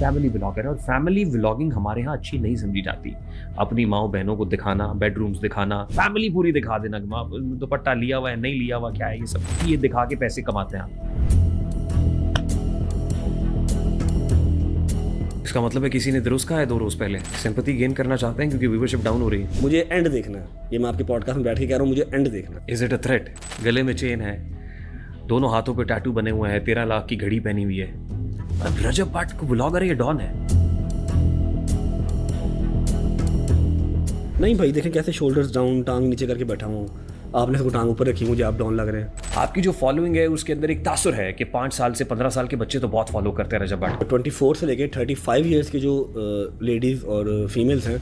Family vlogger है और family vlogging हमारे यहाँ अच्छी नहीं समझी जाती। अपनी माँ बहनों को दिखाना, बेडरूम्स दिखाना, फैमिली पूरी दिखा देना, दुपट्टा लिया हुआ है नहीं लिया हुआ क्या है, ये सब ये दिखा के पैसे कमाते हैं आप। इसका मतलब है किसी ने दुरुस्त कहा है 2 रोज पहले, सिंपैथी गेन करना चाहते हैं क्योंकि व्यूअरशिप डाउन हो रही है। मुझे एंड देखना है, ये मैं आपके पॉडकास्ट में बैठ के कह रहा हूँ, मुझे एंड देखना है। Is it a threat? गले में चेन है, दोनों हाथों पे टैटू बने हुए हैं, 13 लाख की घड़ी पहनी हुई है। अब रजब भट्ट को ब्लॉगर है या डॉन है? नहीं भाई देखें कैसे शोल्डर्स डाउन, टांग नीचे करके बैठा हूँ, आपने सबको टांग ऊपर रखी, मुझे आप डाउन लग रहे हैं। आपकी जो फॉलोइंग है उसके अंदर एक तासुर है कि 5 साल से 15 साल के बच्चे तो बहुत फॉलो करते हैं रजब भट्ट। 24 से लेके 35 ईयर्स के जो लेडीज़ और फीमेल्स हैं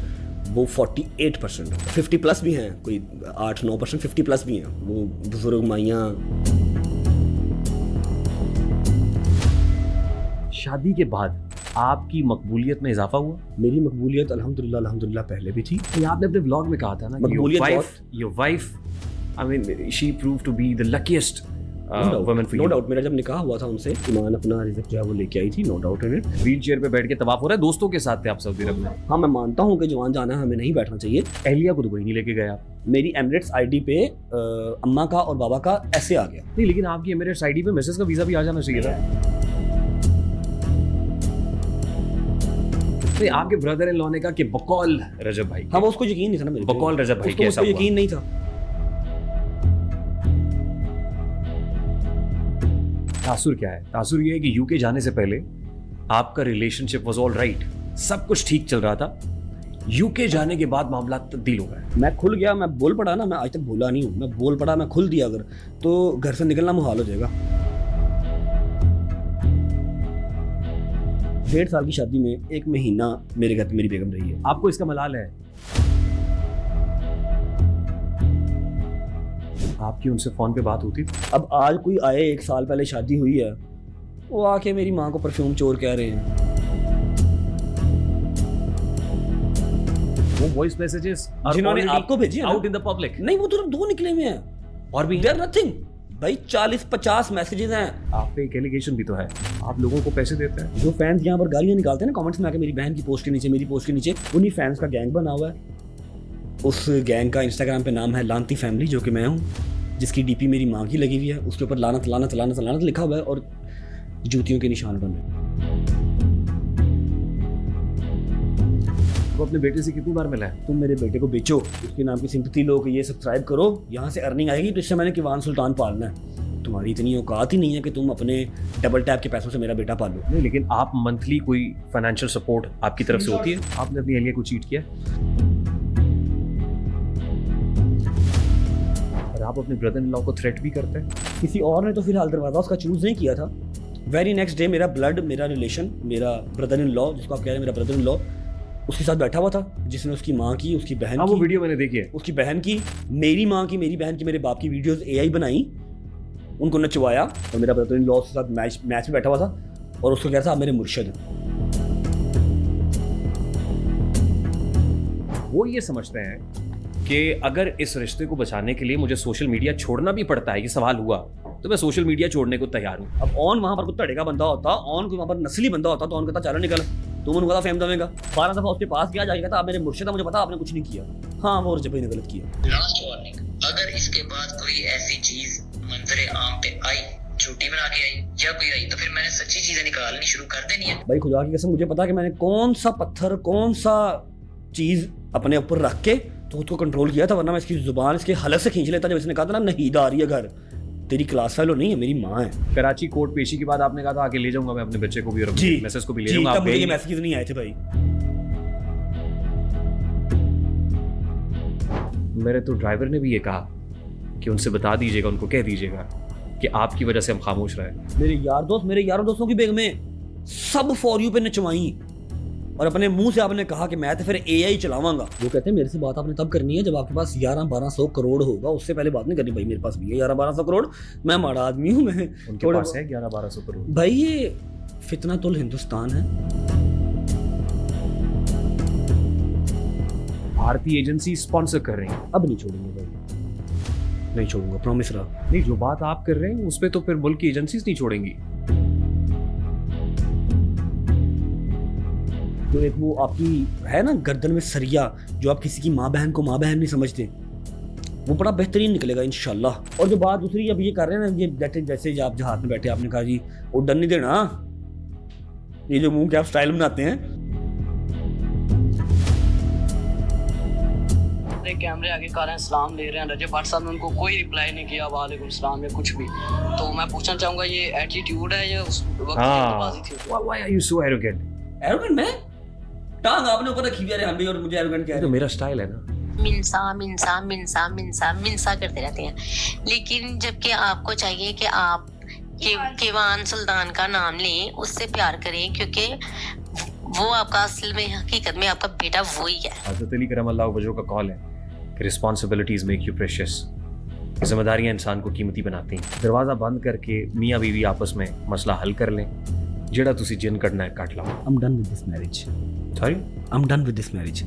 वो 48%, 50 प्लस भी हैं, कोई 8-9%, 50 प्लस भी हैं, वो बुजुर्ग माइयाँ। शादी के बाद आपकी मकबूलियत में इजाफा हुआ? मेरी मकबूलियत अल्हम्दुलिल्लाह पहले भी थी। तो आपने अपने ब्लॉग में कहा था ना, your wife I mean she prove to be the luckiest woman for you. No doubt, मेरा जब निकाह हुआ था उनसे, ईमान अपना रिज़्क जो है वो लेके आई थी, no doubt in it. Wheelchair पे बैठ के तवाफ हो रहा है, दोस्तों के साथ थे आप सऊदी अरब में? हाँ मैं मानता हूँ कि जवान जाना है, हमें नहीं बैठना चाहिए। एहलिया को तो कोई नहीं लेके गया आप? मेरी एमिरेट्स आईडी पे अम्मा का और बाबा का ऐसे आ गया। नहीं, लेकिन आपकी एमिरेट्स आईडी पे मिसेस का वीजा भी आ जाना चाहिए था। नहीं, आपके ब्रदर इन लॉ ने कहा कि बकौल रजब भाई। हाँ वो उसको यकीन नहीं था ना मेरे पे। बकौल रजब भाई उसको कैसा हुआ? यकीन नहीं था। तासुर क्या है? तासुर ये है कि यूके जाने से पहले आपका रिलेशनशिप वाज ऑल राइट, सब कुछ ठीक चल रहा था। यूके जाने के बाद मामला तब्दील हो गया। मैं खुल गया, मैं बोल पड़ा ना, मैं आज तक बोला नहीं हूँ, मैं बोल पड़ा, मैं खुल दिया अगर, तो घर से निकलना मुहाल हो जाएगा। 1.5 साल की शादी में 1 महीना मेरे घर पे मेरी बेगम रही है। आपको इसका मलाल है? आपकी उनसे फोन पे बात होती थी? अब आज कोई आए, 1 साल पहले शादी हुई है, वो आके मेरी माँ को परफ्यूम चोर कह रहे हैं। वो वॉइस मैसेजेस जिन्होंने आपको भेजी आउट इन द पब्लिक? नहीं, वो तो 2 निकले हुए हैं और भी देयर नथिंग भाई, 40-50 मैसेजेस हैं। आप पे एक एलिगेशन भी तो है, आप लोगों को पैसे देते हैं। जो फैंस यहाँ पर गालियाँ निकालते हैं ना कमेंट्स में आके, मेरी बहन की पोस्ट के नीचे, मेरी पोस्ट के नीचे, उन्हीं फैंस का गैंग बना हुआ है। उस गैंग का इंस्टाग्राम पे नाम है लानती फैमिली, जो कि मैं हूँ, जिसकी डीपी मेरी माँ की लगी हुई है, उसके ऊपर लानत लानत लानत लानत लिखा हुआ है और जूतियों के निशान बन रहे हैं। वो अपने बेटे से कितनी बार मिला है? तुम मेरे बेटे को बेचो, उसके नाम की सिंपैथी लो कि ये सब्सक्राइब करो, यहाँ से अर्निंग आएगी, तो इससे मैंने किवान सुल्तान पालना है। तुम्हारी इतनी औकात ही नहीं है कि तुम अपने डबल टैप के पैसों से मेरा बेटा पालो। नहीं, लेकिन आप मंथली कोई फाइनेंशियल सपोर्ट आपकी तरफ से होती है? आपने अपनी एहलिया को चीट किया और आप अपने ब्रदर इन लॉ को थ्रेट भी करते हैं? किसी और ने तो फिलहाल दरवाजा उसका चूज नहीं किया था। वेरी नेक्स्ट डे मेरा ब्लड, मेरा रिलेशन, मेरा ब्रदर इन लॉ, जिसको आप कह रहे हैं मेरा ब्रदर इन लॉ, उसके साथ बैठा हुआ था, जिसने उसकी माँ की, उसकी बहन की, वो वीडियो मैंने देखी है, उसकी बहन की, मेरी माँ की, मेरी बहन की, मेरे बाप की वीडियोस AI बनाई, उनको नचवाया, और मेरा ब्रदर इन लॉ उसके साथ मैच में बैठा हुआ था और उसको कह रहा था आप मेरे मुर्शिद हैं। वो ये समझते हैं कि अगर इस रिश्ते को बचाने के लिए मुझे सोशल मीडिया छोड़ना भी पड़ता है, ये सवाल हुआ, तो मैं सोशल मीडिया छोड़ने को तैयार हूँ। अब ऑन वहाँ पर कोई धड़े का बंदा होता, ऑन कोई वहाँ पर नस्ली बंदा होता, तो ऑन कहता चलो निकल, तुम उनको पता फेम दमेगा। 12 दफा उसके पास गया, जाके कहता आप मेरे मुर्शिद हैं, मुझे पता आपने कुछ नहीं किया। हाँ वो रजब भाई ने गलत किया। लास्ट वार्निंग, अगर इसके बाद कोई ऐसी चीज मंजरे आम पे आई, झूठी बना के आई या कोई आई, तो फिर मैंने सच्ची चीजें निकालनी शुरू कर देनी है। भाई खुदा की कसम मुझे पता कि मैंने कौन सा पत्थर, कौन सा चीज अपने ऊपर रख के तो उसको कंट्रोल किया था, वरना मैं इसकी जुबान इसके हलक से खींच लेता। जब इसने कहा था ना नहीद आ रही है घर, तेरी क्लास फेलो नहीं है, मेरी माँ है। कराची कोर्ट पेशी के बाद आपने कहा था आके ले जाऊंगा मैं अपने बच्चे को भी और जी मैसेज को भी ले जी, जाऊंगा। तब मुझे ये मैसेज नहीं आए थे भाई। मेरे तो ड्राइवर ने भी ये कहा कि उनसे बता दीजिएगा, उनको कह दीजिएगा कि आपकी वजह से हम खामोश रहे। मेरे यार दोस्तों की बेगमें सब फॉर यू पे नचवाई और अपने मुंह से आपने कहा कि मैं तो फिर AI चलावांगा। वो कहते हैं मेरे से बात आपने तब करनी है जब आपके पास 1100-1200 करोड़ होगा, उससे पहले बात नहीं करनी। भाई मेरे पास भी है 1100-1200 करोड़, मैं माड़ा आदमी हूँ, मैं उनके पास है 1100-1200 करोड़। भाई ये फितनातुल हिंदुस्तान है। भारतीय एजेंसी स्पॉन्सर कर रही है। अब नहीं छोड़ेंगे भाई, नहीं छोड़ूंगा, प्रॉमिस रहा। नहीं, जो बात आप कर रहे हैं उस पर तो फिर मुल्क की एजेंसीज नहीं छोड़ेंगी। तो एक वो आपकी है ना गर्दन में सरिया, जो आप किसी की माँ बहन को माँ बहन नहीं समझते, वो बड़ा बेहतरीन निकलेगा इंशाल्लाह। और जो बात दूसरी अब ये कर रहे हैं ना, ये जैसे आप जहाज में बैठे आपने कहा जी उड़न नहीं देना, ये जो मुंह के आप स्टाइल बनाते हैं, कैमरे आगे कर रहे हैं, सलाम ले रहे हैं, रजब भट्ट साहब ने उनको कोई रिप्लाई नहीं किया, वालेकुम सलाम या कुछ भी। तो मैं पूछना चाहूंगा ये एटीट्यूड है या उस वक्त जल्दबाजी थी? Why are you so arrogant? Arrogant मैं टांग आपने ऊपर रखी हुई है हम भी, और मुझे एरोगेंट कह ये रहे तो हैं। मेरा स्टाइल है ना। मिनसा मिनसा मिनसा मिनसा मिनसा करते रहते हैं, लेकिन जबकि आपको चाहिए कि आप केवान सुल्तान का नाम लें, उससे प्यार करें, क्योंकि वो आपका असल में हकीकत में आपका बेटा वही है। हज़रत अली करमल्लाहु वजहू का कॉल है कि रिस्पॉन्सिबिलिटीज मेक यू प्रेशियस। जिम्मेदारियां इंसान को कीमती बनाती हैं। दरवाज़ा बंद करके मियाँ बीवी आपस में मसला हल कर लें, जेड़ा तुसी जिन कटना है कट लाओ। I'm done with this marriage. Sorry I'm done with this marriage.